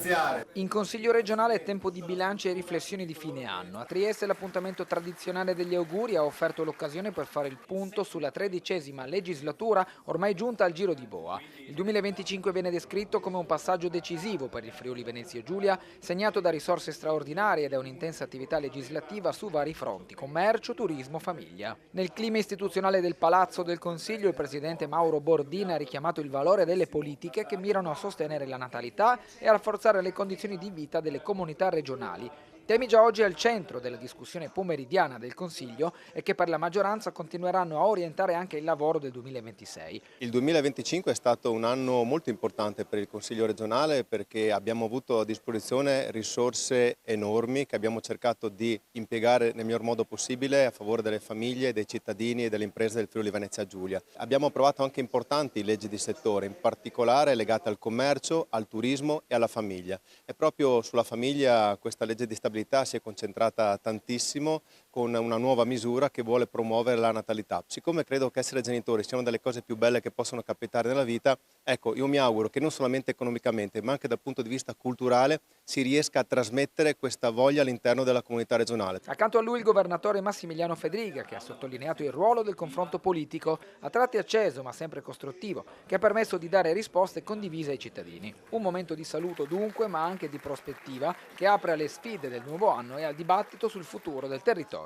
ringraziare. In Consiglio regionale è tempo di bilanci e riflessioni di fine anno. A Trieste l'appuntamento tradizionale degli auguri ha offerto l'occasione per fare il punto sulla 13ª legislatura ormai giunta al giro di boa. Il 2025 viene descritto come un passaggio decisivo per il Friuli Venezia Giulia, segnato da risorse straordinarie e da un'intensa attività legislativa su vari fronti: commercio, turismo, famiglia. Nel clima istituzionale del Palazzo del Consiglio, il presidente Mauro Bordin ha richiamato il valore delle politiche che mirano a sostenere la natalità e a rafforzare le condizioni di vita delle comunità regionali. Temi già oggi al centro della discussione pomeridiana del Consiglio e che per la maggioranza continueranno a orientare anche il lavoro del 2026. Il 2025 è stato un anno molto importante per il Consiglio regionale perché abbiamo avuto a disposizione risorse enormi che abbiamo cercato di impiegare nel miglior modo possibile a favore delle famiglie, dei cittadini e delle imprese del Friuli Venezia Giulia. Abbiamo approvato anche importanti leggi di settore, in particolare legate al commercio, al turismo e alla famiglia. E proprio sulla famiglia questa legge di stabilità si è concentrata tantissimo con una nuova misura che vuole promuovere la natalità. Siccome credo che essere genitori sia una delle cose più belle che possono capitare nella vita, ecco, io mi auguro che non solamente economicamente ma anche dal punto di vista culturale si riesca a trasmettere questa voglia all'interno della comunità regionale. Accanto a lui il governatore Massimiliano Fedriga, che ha sottolineato il ruolo del confronto politico, a tratti acceso ma sempre costruttivo, che ha permesso di dare risposte condivise ai cittadini. Un momento di saluto dunque, ma anche di prospettiva, che apre alle sfide del nuovo anno e al dibattito sul futuro del territorio.